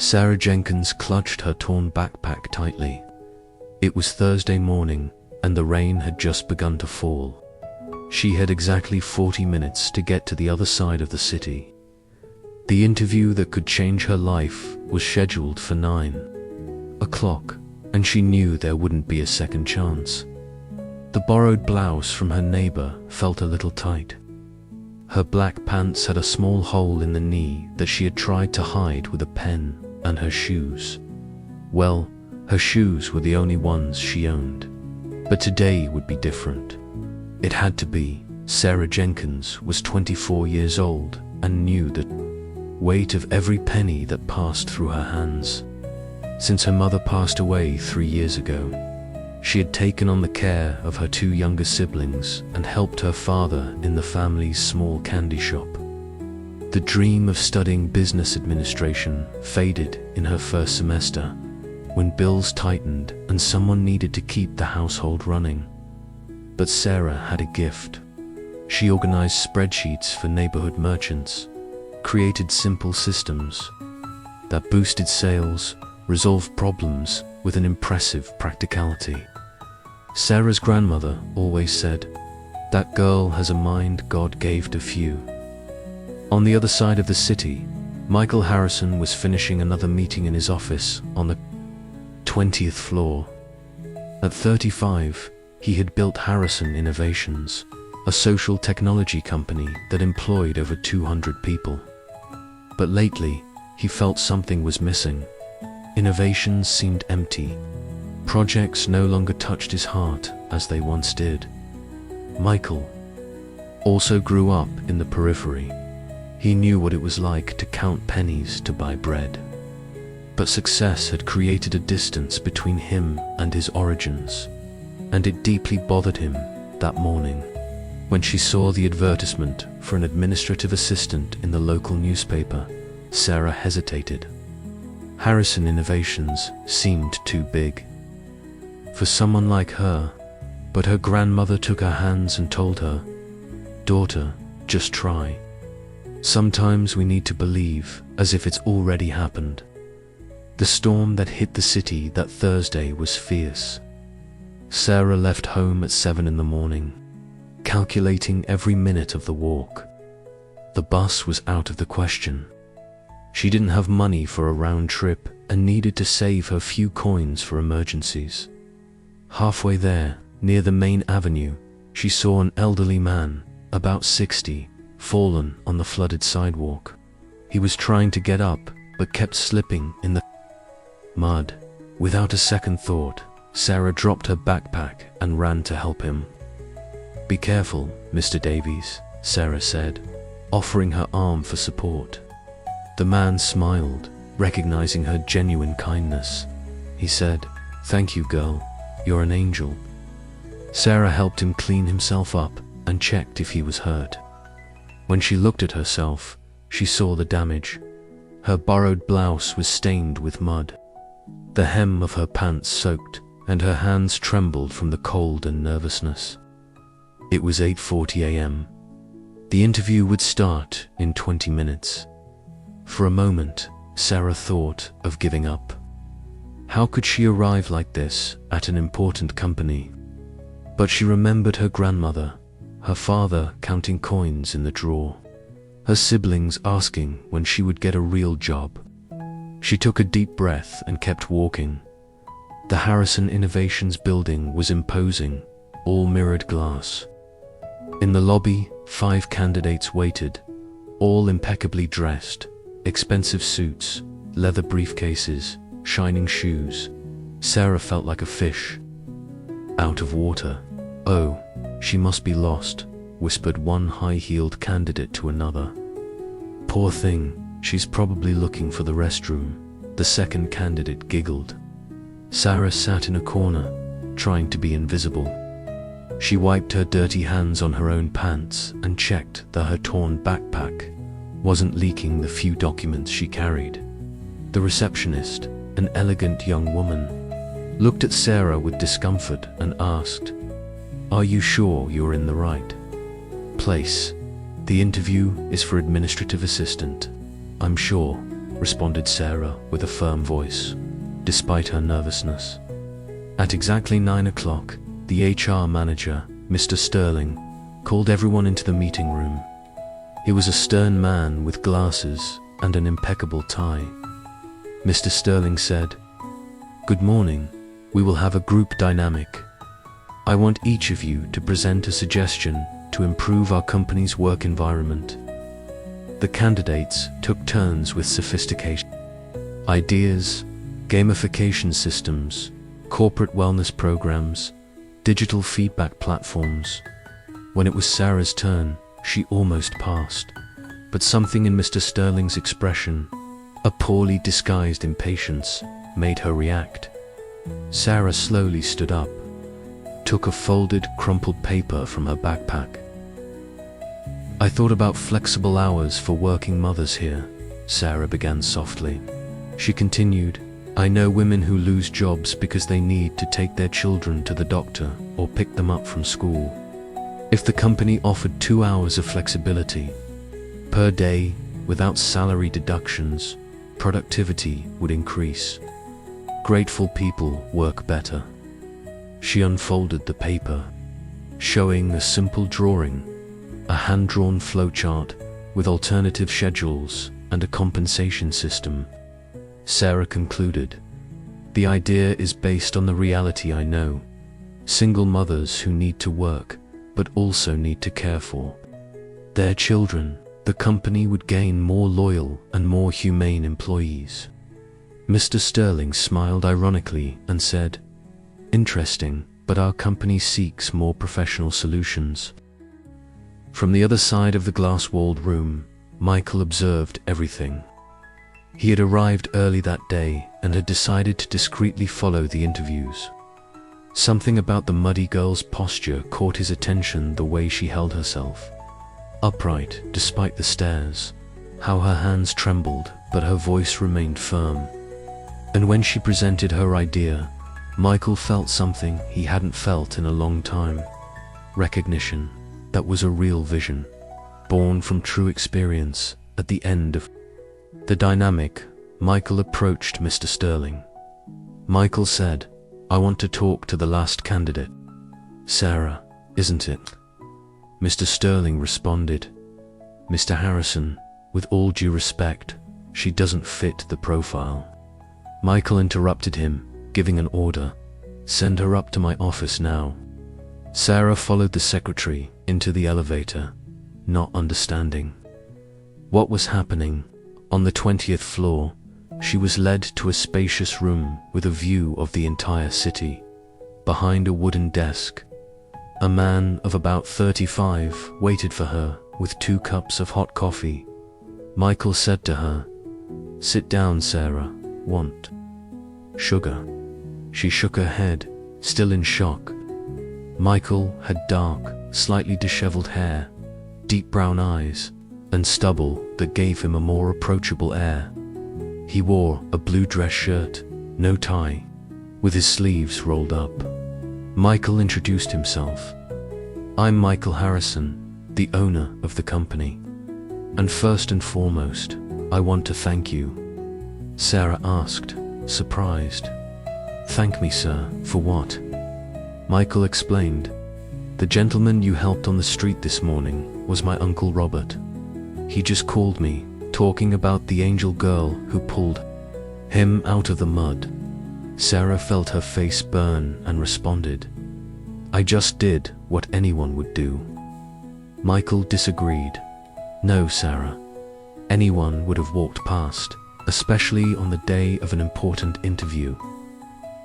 Sarah Jenkins clutched her torn backpack tightly. It was Thursday morning, and the rain had just begun to fall. She had exactly 40 minutes to get to the other side of the city. The interview that could change her life was scheduled for 9 o'clock, and she knew there wouldn't be a second chance. The borrowed blouse from her neighbor felt a little tight. Her black pants had a small hole in the knee that she had tried to hide with a pen, and her shoes. Well, her shoes were the only ones she owned. But today would be different. It had to be. Sarah Jenkins was 24 years old and knew the weight of every penny that passed through her hands. Since her mother passed away 3 years ago, she had taken on the care of her 2 younger siblings and helped her father in the family's small candy shop. The dream of studying business administration faded in her first semester when bills tightened and someone needed to keep the household running. But Sarah had a gift. She organized spreadsheets for neighborhood merchants, created simple systems that boosted sales, resolved problems with an impressive practicality. Sarah's grandmother always said, "That girl has a mind God gave to few." On the other side of the city, Michael Harrison was finishing another meeting in his office on the 20th floor. At 35, he had built Harrison Innovations, a social technology company that employed over 200 people. But lately, he felt something was missing. Innovations seemed empty. Projects no longer touched his heart as they once did. Michael also grew up in the periphery. He knew what it was like to count pennies to buy bread. But success had created a distance between him and his origins, and it deeply bothered him that morning when she saw the advertisement for an administrative assistant in the local newspaper. Sarah hesitated. Harrison Innovations seemed too big for someone like her, but her grandmother took her hands and told her, "Daughter, just try. Sometimes we need to believe as if it's already happened." The storm that hit the city that Thursday was fierce. Sarah left home at 7 in the morning, calculating every minute of the walk. The bus was out of the question. She didn't have money for a round trip and needed to save her few coins for emergencies. Halfway there, near the main avenue, she saw an elderly man, about 60, fallen on the flooded sidewalk. He was trying to get up, but kept slipping in the mud. Without a second thought, Sarah dropped her backpack and ran to help him. "Be careful, Mr. Davies," Sarah said, offering her arm for support. The man smiled, recognizing her genuine kindness. He said, "Thank you, girl. You're an angel." Sarah helped him clean himself up and checked if he was hurt. When she looked at herself, she saw the damage. Her borrowed blouse was stained with mud. The hem of her pants soaked, and her hands trembled from the cold and nervousness. It was 8:40 a.m. The interview would start in 20 minutes. For a moment, Sarah thought of giving up. How could she arrive like this at an important company? But she remembered her grandmother, her father counting coins in the drawer, her siblings asking when she would get a real job. She took a deep breath and kept walking. The Harrison Innovations building was imposing, all mirrored glass. In the lobby, 5 candidates waited, all impeccably dressed, expensive suits, leather briefcases, shining shoes. Sarah felt like a fish out of water. "Oh, she must be lost," whispered one high-heeled candidate to another. "Poor thing, she's probably looking for the restroom," the second candidate giggled. Sarah sat in a corner, trying to be invisible. She wiped her dirty hands on her own pants and checked that her torn backpack wasn't leaking the few documents she carried. The receptionist, an elegant young woman, looked at Sarah with discomfort and asked, "Are you sure you're in the right place? The interview is for administrative assistant." "I'm sure," responded Sarah with a firm voice, despite her nervousness. At exactly 9 o'clock, the HR manager, Mr. Sterling, called everyone into the meeting room. He was a stern man with glasses and an impeccable tie. Mr. Sterling said, "Good morning. We will have a group dynamic. I want each of you to present a suggestion to improve our company's work environment." The candidates took turns with sophistication. Ideas, gamification systems, corporate wellness programs, digital feedback platforms. When it was Sarah's turn, she almost passed. But something in Mr. Sterling's expression, a poorly disguised impatience, made her react. Sarah slowly stood up, took a folded, crumpled paper from her backpack. "I thought about flexible hours for working mothers here," Sarah began softly. She continued, "I know women who lose jobs because they need to take their children to the doctor or pick them up from school. If the company offered 2 hours of flexibility per day without salary deductions, productivity would increase. Grateful people work better." She unfolded the paper, showing a simple drawing, a hand-drawn flowchart with alternative schedules and a compensation system. Sarah concluded, "The idea is based on the reality I know. Single mothers who need to work, but also need to care for their children. The company would gain more loyal and more humane employees." Mr. Sterling smiled ironically and said, "Interesting, but our company seeks more professional solutions." From the other side of the glass-walled room, Michael observed everything. He had arrived early that day and had decided to discreetly follow the interviews. Something about the muddy girl's posture caught his attention, the way she held herself upright despite the stares, how her hands trembled but her voice remained firm. And when she presented her idea, Michael felt something he hadn't felt in a long time. Recognition. That was a real vision, born from true experience. At the end of the dynamic, Michael approached Mr. Sterling. Michael said, "I want to talk to the last candidate. Sarah, isn't it?" Mr. Sterling responded, "Mr. Harrison, with all due respect, she doesn't fit the profile." Michael interrupted him, giving an order, "Send her up to my office now." Sarah followed the secretary into the elevator, not understanding what was happening. On the 20th floor, she was led to a spacious room with a view of the entire city. Behind a wooden desk, a man of about 35 waited for her with 2 cups of hot coffee. Michael said to her, "Sit down, Sarah. Want sugar?" She shook her head, still in shock. Michael had dark, slightly disheveled hair, deep brown eyes, and stubble that gave him a more approachable air. He wore a blue dress shirt, no tie, with his sleeves rolled up. Michael introduced himself. "I'm Michael Harrison, the owner of the company. And first and foremost, I want to thank you." Sarah asked, surprised. "Thank me, sir, for what?" Michael explained, "The gentleman you helped on the street this morning was my Uncle Robert. He just called me, talking about the angel girl who pulled him out of the mud." Sarah felt her face burn and responded, "I just did what anyone would do." Michael disagreed. "No, Sarah. Anyone would have walked past, especially on the day of an important interview."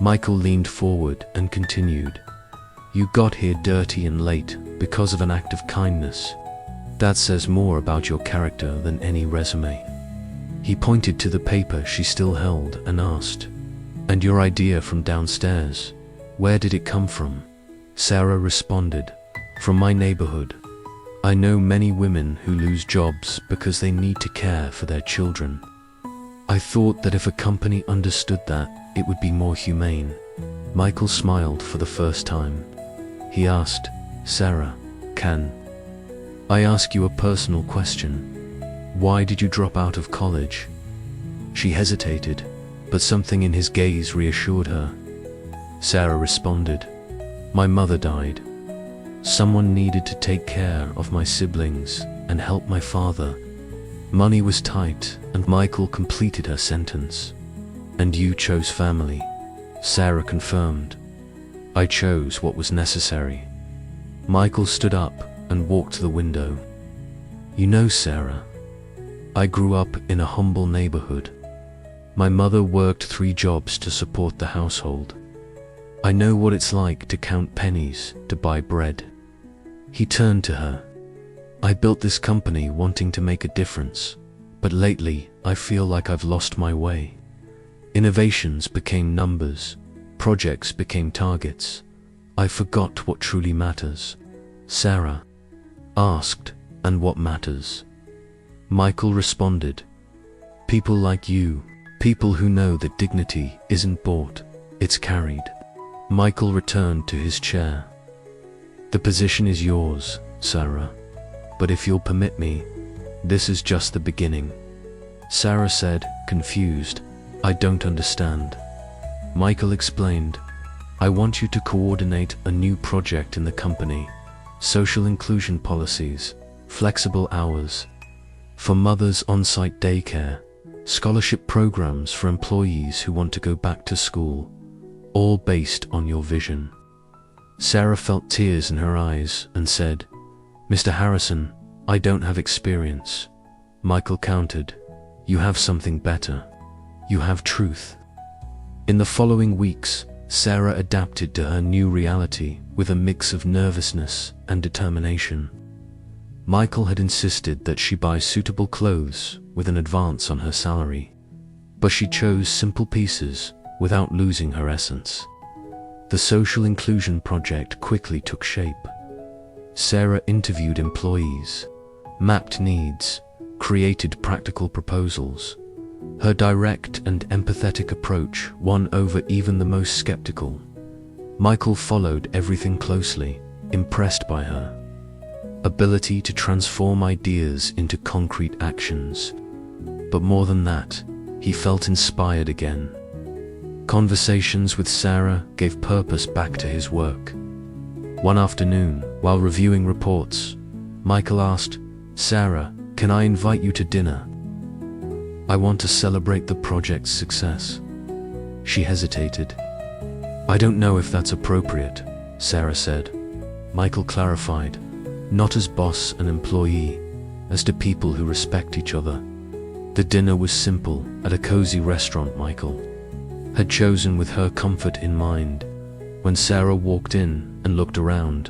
Michael leaned forward and continued, "You got here dirty and late because of an act of kindness. That says more about your character than any resume." He pointed to the paper she still held and asked, "And your idea from downstairs, where did it come from?" Sarah responded, "From my neighborhood. I know many women who lose jobs because they need to care for their children. I thought that if a company understood that, it would be more humane." Michael smiled for the first time. He asked, "Sarah, can I ask you a personal question? Why did you drop out of college?" She hesitated, but something in his gaze reassured her. Sarah responded, "My mother died. Someone needed to take care of my siblings and help my father. Money was tight," and Michael completed her sentence. "And you chose family," Sarah confirmed. "I chose what was necessary." Michael stood up and walked to the window. "You know, Sarah, I grew up in a humble neighborhood. My mother worked 3 jobs to support the household. I know what it's like to count pennies to buy bread." He turned to her. "I built this company wanting to make a difference, but lately I feel like I've lost my way. Innovations became numbers, projects became targets. I forgot what truly matters." Sarah asked, "And what matters?" Michael responded, "People like you, people who know that dignity isn't bought, it's carried." Michael returned to his chair. "The position is yours, Sarah, but if you'll permit me, this is just the beginning." Sarah said, confused, "I don't understand." Michael explained, "I want you to coordinate a new project in the company, social inclusion policies, flexible hours for mothers, on-site daycare, scholarship programs for employees who want to go back to school, all based on your vision." Sarah felt tears in her eyes and said, "Mr. Harrison, I don't have experience." Michael countered, "You have something better. You have truth." In the following weeks, Sarah adapted to her new reality with a mix of nervousness and determination. Michael had insisted that she buy suitable clothes with an advance on her salary, but she chose simple pieces without losing her essence. The social inclusion project quickly took shape. Sarah interviewed employees, mapped needs, created practical proposals. Her direct and empathetic approach won over even the most skeptical. Michael followed everything closely, impressed by her ability to transform ideas into concrete actions. But more than that, he felt inspired again. Conversations with Sarah gave purpose back to his work. One afternoon, while reviewing reports, Michael asked, "Sarah, can I invite you to dinner? I want to celebrate the project's success." She hesitated. "I don't know if that's appropriate," Sarah said. Michael clarified, "Not as boss and employee, as to people who respect each other." The dinner was simple, at a cozy restaurant Michael had chosen with her comfort in mind. When Sarah walked in and looked around,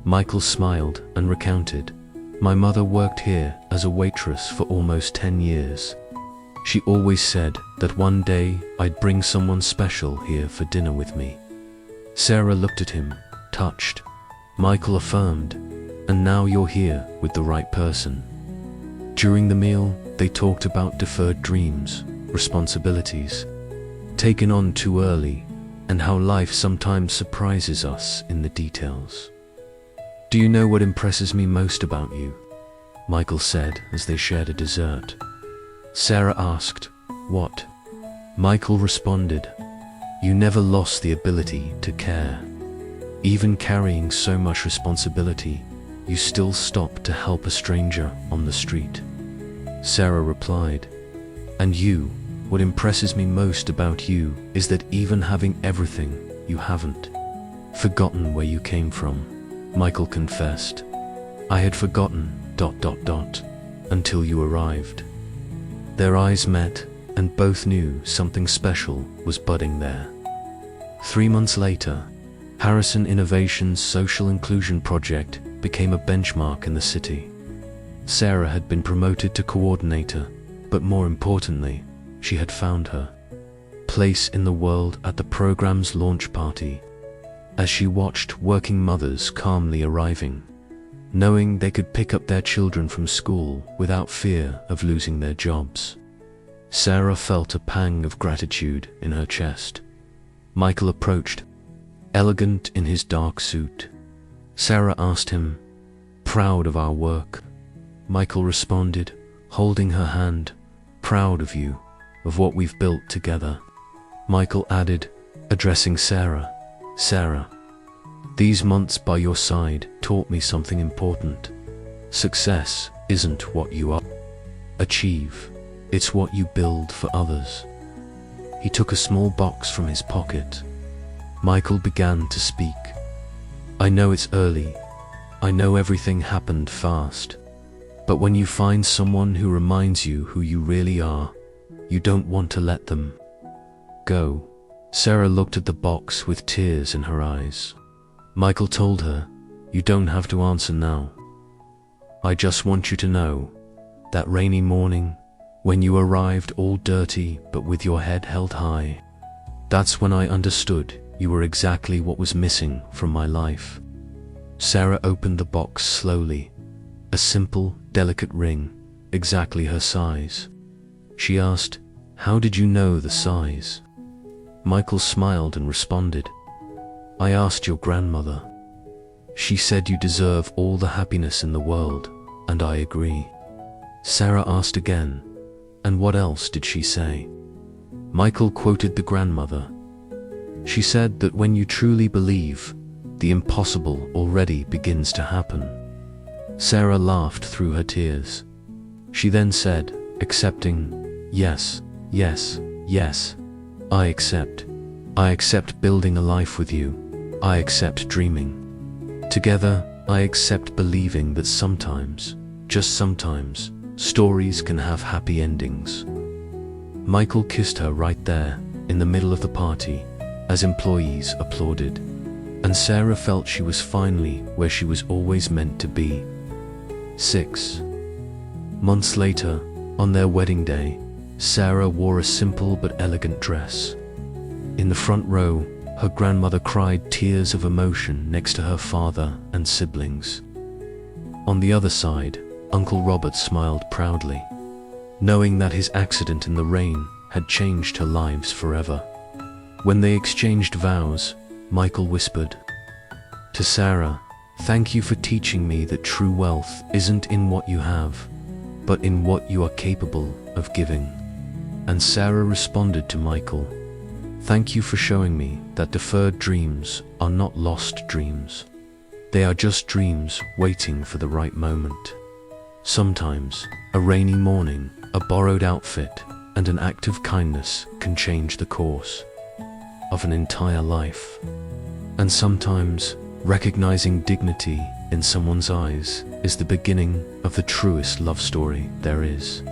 Michael smiled and recounted, "My mother worked here as a waitress for almost 10 years. She always said that one day I'd bring someone special here for dinner with me." Sarah looked at him, touched. Michael affirmed, "And now you're here with the right person." During the meal, they talked about deferred dreams, responsibilities taken on too early, and how life sometimes surprises us in the details. "Do you know what impresses me most about you?" Michael said as they shared a dessert. Sarah asked, "What?" Michael responded, "You never lost the ability to care. Even carrying so much responsibility, you still stopped to help a stranger on the street." Sarah replied, "And you, what impresses me most about you is that even having everything, you haven't forgotten where you came from." Michael confessed, "I had forgotten ... until you arrived." Their eyes met, and both knew something special was budding there. 3 months later, Harrison Innovation's social inclusion project became a benchmark in the city. Sarah had been promoted to coordinator, but more importantly, she had found her place in the world at the program's launch party. As she watched working mothers calmly arriving, knowing they could pick up their children from school without fear of losing their jobs, Sarah felt a pang of gratitude in her chest. Michael approached, elegant in his dark suit. Sarah asked him, "Proud of our work?" Michael responded, holding her hand, "Proud of you, of what we've built together. Michael added, addressing Sarah. Sarah, these months by your side taught me something important. Success isn't what you achieve, it's what you build for others. He took a small box from his pocket. Michael began to speak. I know it's early. I know everything happened fast. But when you find someone who reminds you who you really are, you don't want to let them go. Sarah looked at the box with tears in her eyes. Michael told her, you don't have to answer now. I just want you to know, that rainy morning, when you arrived all dirty but with your head held high, that's when I understood you were exactly what was missing from my life. Sarah opened the box slowly, a simple, delicate ring, exactly her size. She asked, how did you know the size? Michael smiled and responded, I asked your grandmother. She said you deserve all the happiness in the world, and I agree. Sarah asked again, and what else did she say? Michael quoted the grandmother. She said that when you truly believe, the impossible already begins to happen. Sarah laughed through her tears. She then said, accepting, yes, yes, yes. I accept. I accept building a life with you. I accept dreaming. Together, I accept believing that sometimes, just sometimes, stories can have happy endings. Michael kissed her right there, in the middle of the party, as employees applauded. And Sarah felt she was finally where she was always meant to be. 6 months later, on their wedding day, Sarah wore a simple but elegant dress. In the front row, her grandmother cried tears of emotion next to her father and siblings. On the other side, Uncle Robert smiled proudly, knowing that his accident in the rain had changed her lives forever. When they exchanged vows, Michael whispered, to Sarah, thank you for teaching me that true wealth isn't in what you have, but in what you are capable of giving. And Sarah responded to Michael, thank you for showing me that deferred dreams are not lost dreams. They are just dreams waiting for the right moment. Sometimes, a rainy morning, a borrowed outfit, and an act of kindness can change the course of an entire life. And sometimes, recognizing dignity in someone's eyes is the beginning of the truest love story there is.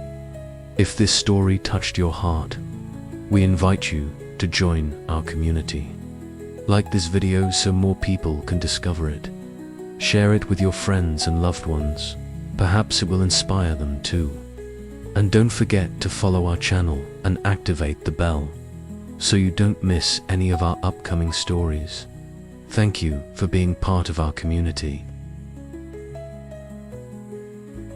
If this story touched your heart, we invite you to join our community. Like this video so more people can discover it. Share it with your friends and loved ones. Perhaps it will inspire them too. And don't forget to follow our channel and activate the bell, so you don't miss any of our upcoming stories. Thank you for being part of our community.